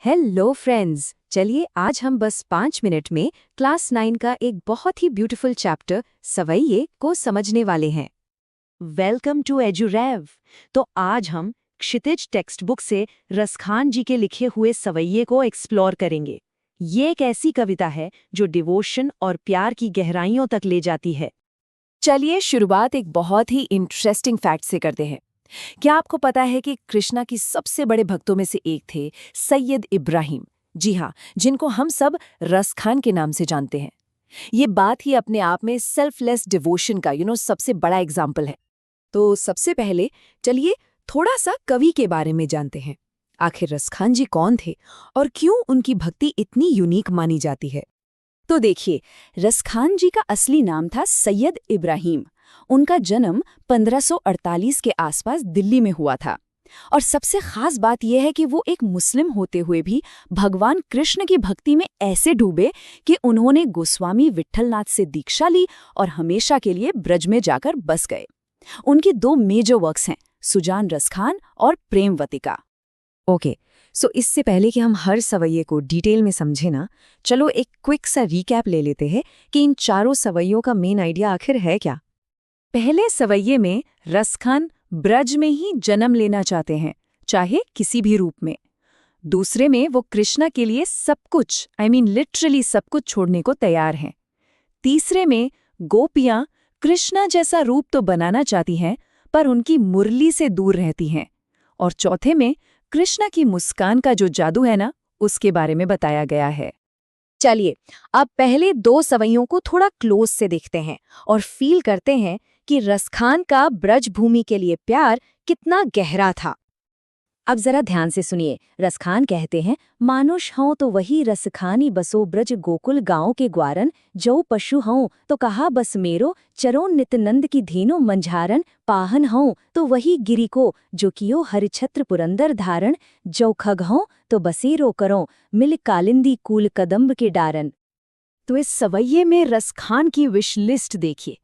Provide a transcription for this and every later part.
Hello friends, चलिए आज हम बस 5 मिनट में क्लास 9 का एक बहुत ही ब्यूटीफुल चैप्टर सवैये को समझने वाले हैं। Welcome to EduRev. तो आज हम क्षितिज टेक्स्ट बुक से रसखान जी के लिखे हुए सवैये को एक्सप्लोर करेंगे। ये एक ऐसी कविता है जो डिवोशन और प्यार की गहराइयों तक ले जाती है। चलिए शुरुआत एक बहुत ही इंटरेस्टिंग फैक्ट से करते हैं। क्या आपको पता है कि कृष्णा की सबसे बड़े भक्तों में से एक थे सैयद इब्राहिम। जी हाँ, जिनको हम सब रसखान के नाम से जानते हैं। ये बात ही अपने आप में सेल्फलेस डिवोशन का सबसे बड़ा एग्जाम्पल है। तो सबसे पहले चलिए थोड़ा सा कवि के बारे में जानते हैं। आखिर रसखान जी कौन थे और क्यों उनकी भक्ति इतनी यूनिक मानी जाती है। तो देखिए, रसखान जी का असली नाम था सैयद इब्राहिम। उनका जन्म 1548 के आसपास दिल्ली में हुआ था। और सबसे खास बात यह है कि वो एक मुस्लिम होते हुए भी भगवान कृष्ण की भक्ति में ऐसे डूबे कि उन्होंने गोस्वामी विट्ठलनाथ से दीक्षा ली और हमेशा के लिए ब्रज में जाकर बस गए। उनकी 2 मेजर वर्क्स हैं, सुजान रसखान और प्रेमवतिका। ओके, सो इससे पहले कि हम हर सवैये को डिटेल में समझें ना, चलो एक क्विक सा रीकैप ले लेते हैं कि इन चारों सवैयों का मेन आइडिया आखिर है क्या। पहले सवैये में रसखान ब्रज में ही जन्म लेना चाहते हैं, चाहे किसी भी रूप में। दूसरे में वो कृष्णा के लिए सब कुछ लिटरली सब कुछ छोड़ने को तैयार हैं। तीसरे में गोपियां कृष्णा जैसा रूप तो बनाना चाहती हैं, पर उनकी मुरली से दूर रहती हैं। और चौथे में कृष्णा की मुस्कान का जो जादू है ना, उसके बारे में बताया गया है। चलिए अब पहले 2 सवैयों को थोड़ा क्लोज से देखते हैं और फील करते हैं कि रसखान का ब्रज भूमि के लिए प्यार कितना गहरा था। अब जरा ध्यान से सुनिए। रसखान कहते हैं, मानुष हूं तो वही रसखानी बसो ब्रज गोकुल गांव के ग्वारन, जो पशु हूं तो कहा बस मेरो, चरो नितनंद की धेनु मंझारन, पाहन हूं तो वही गिरि को, जो कियो हरिछत्र पुरंदर धारण, जो खग हूं तो बसेरो करो, मिल कालिंदी कूल कदम्ब के डारन। तो इस सवैये में रसखान की विश लिस्ट देखिए।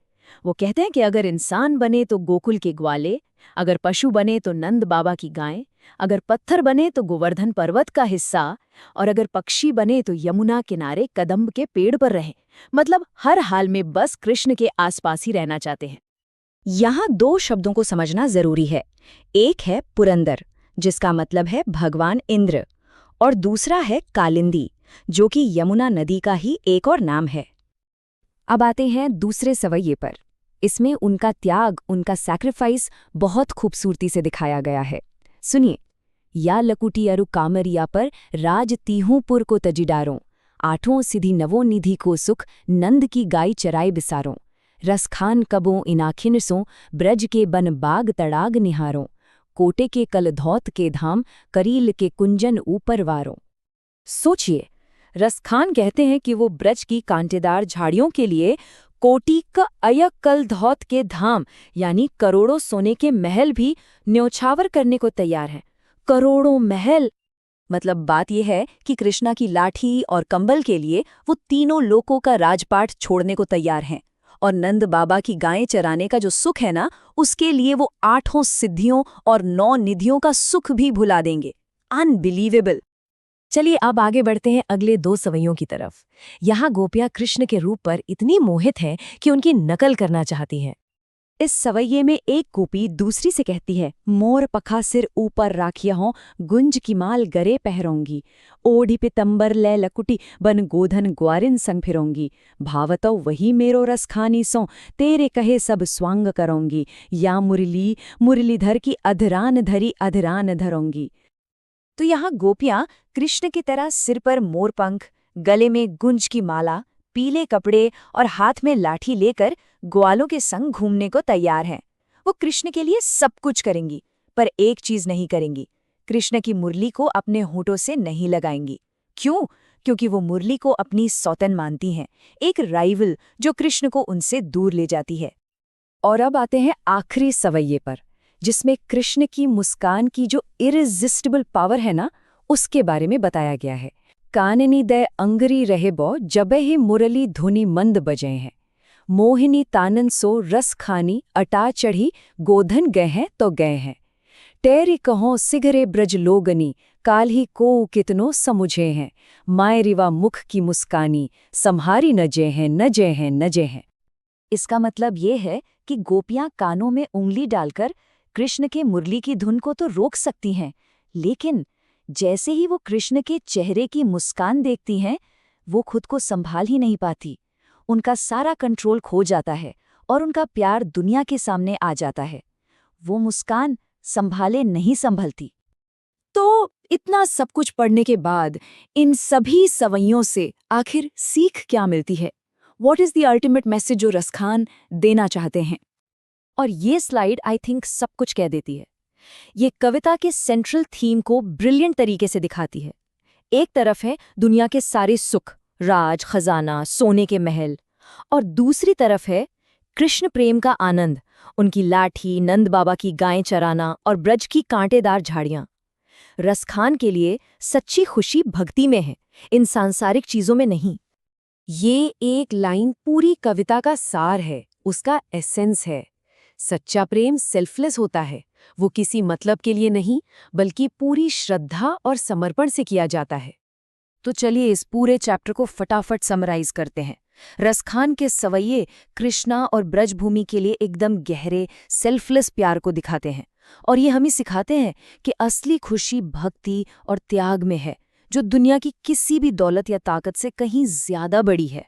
वो कहते हैं कि अगर इंसान बने तो गोकुल के ग्वाले, अगर पशु बने तो नंद बाबा की गायें, अगर पत्थर बने तो गोवर्धन पर्वत का हिस्सा, और अगर पक्षी बने तो यमुना किनारे कदम्ब के पेड़ पर रहे। मतलब हर हाल में बस कृष्ण के आसपास ही रहना चाहते हैं। यहाँ 2 शब्दों को समझना जरूरी है। एक है पुरंदर, जिसका मतलब है भगवान इंद्र, और दूसरा है कालिंदी, जो कि यमुना नदी का ही एक और नाम है। अब आते हैं दूसरे सवैये पर। इसमें उनका त्याग, उनका सैक्रिफाइस बहुत खूबसूरती से दिखाया गया है। सुनिए, या लकुटी अरु कामरिया पर राज तीहूंपुर को तजिडारों, 8 सिधि नवो निधि को सुख, नंद की गाय चराई बिसारों, रसखान कबों इनाखिन सों, ब्रज के बन बाग तड़ाग निहारों, कोटे के कल धौत के धाम, करील के कुंजन ऊपर वारों। सोचिए, रसखान कहते हैं कि वो ब्रज की कांटेदार झाड़ियों के लिए कोटी का अयक कल धौत के धाम यानी करोड़ों सोने के महल भी न्योछावर करने को तैयार हैं। करोड़ों महल, मतलब बात यह है कि कृष्णा की लाठी और कंबल के लिए वो तीनों लोकों का राजपाट छोड़ने को तैयार हैं। और नंद बाबा की गायें चराने का जो सुख है ना, उसके लिए वो 8 सिद्धियों और 9 निधियों का सुख भी भुला देंगे। अनबिलीवेबल। चलिए अब आगे बढ़ते हैं अगले 2 सवैयों की तरफ। यहाँ गोपियाँ कृष्ण के रूप पर इतनी मोहित हैं कि उनकी नकल करना चाहती हैं। इस सवैये में एक गोपी दूसरी से कहती है, मोर पखा सिर ऊपर राखिया हों, गुंज की माल गरे पहरोंगी, ओढ़ी पितंबर ले लकुटी बन गोधन ग्वारिन संग फिरोंगी, भावतो वही मेरो रसखानी सो, तेरे कहे सब स्वांग करोंगी, या मुरली मुरलीधर की अधरान धरी अधरान धरोंगी। तो यहाँ गोपियां कृष्ण की तरह सिर पर मोरपंख, गले में गुंज की माला, पीले कपड़े और हाथ में लाठी लेकर ग्वालों के संग घूमने को तैयार हैं। वो कृष्ण के लिए सब कुछ करेंगी, पर एक चीज नहीं करेंगी, कृष्ण की मुरली को अपने होठों से नहीं लगाएंगी। क्यों? क्योंकि वो मुरली को अपनी सौतन मानती हैं, एक राइवल जो कृष्ण को उनसे दूर ले जाती है। और अब आते हैं आखिरी सवैये पर, जिसमें कृष्ण की मुस्कान की जो इरेजिस्टिबल पावर है ना, उसके बारे में बताया गया है। काननी दय अंगरी रहे बो, जबे ही मुरली धुनि मंद बजे हैं, मोहिनी तानन सो रस खानी, अटा चढ़ी गोधन गए हैं तो गए हैं, तेरे कहो सिगरे ब्रज लोगनी, काल ही को कितनो समुझे हैं, माए रिवा मुख की मुस्कानी, सम्हारी नजे हैं नजे हैं नजे हैं। इसका मतलब ये है कि गोपियां कानों में उंगली डालकर कृष्ण के मुरली की धुन को तो रोक सकती हैं, लेकिन जैसे ही वो कृष्ण के चेहरे की मुस्कान देखती हैं, वो खुद को संभाल ही नहीं पाती। उनका सारा कंट्रोल खो जाता है और उनका प्यार दुनिया के सामने आ जाता है। वो मुस्कान संभाले नहीं संभलती। तो इतना सब कुछ पढ़ने के बाद इन सभी सवैयों से आखिर सीख क्या मिलती है? What is the ultimate message जो रसखान देना चाहते हैं? और ये स्लाइड आई थिंक सब कुछ कह देती है। ये कविता के सेंट्रल थीम को ब्रिलियंट तरीके से दिखाती है। एक तरफ है दुनिया के सारे सुख, राज, खजाना, सोने के महल, और दूसरी तरफ है कृष्ण प्रेम का आनंद, उनकी लाठी, नंद बाबा की गायें चराना और ब्रज की कांटेदार झाड़ियां। रसखान के लिए सच्ची खुशी भक्ति में है, इन सांसारिक चीजों में नहीं। ये एक लाइन पूरी कविता का सार है, उसका एसेंस है। सच्चा प्रेम सेल्फलेस होता है, वो किसी मतलब के लिए नहीं बल्कि पूरी श्रद्धा और समर्पण से किया जाता है। तो चलिए इस पूरे चैप्टर को फटाफट समराइज करते हैं। रसखान के सवैये कृष्णा और ब्रजभूमि के लिए एकदम गहरे सेल्फलेस प्यार को दिखाते हैं, और ये हमें सिखाते हैं कि असली खुशी भक्ति और त्याग में है, जो दुनिया की किसी भी दौलत या ताकत से कहीं ज्यादा बड़ी है।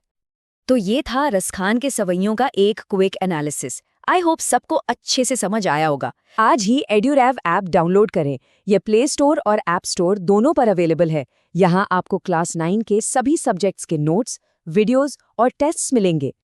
तो ये था रसखान के सवैयों का एक क्विक एनालिसिस। आई होप सबको अच्छे से समझ आया होगा। आज ही एड्यूरैव ऐप डाउनलोड करें। ये प्ले स्टोर और ऐप स्टोर दोनों पर अवेलेबल है। यहाँ आपको क्लास 9 के सभी सब्जेक्ट्स के नोट्स, वीडियोस और टेस्ट्स मिलेंगे।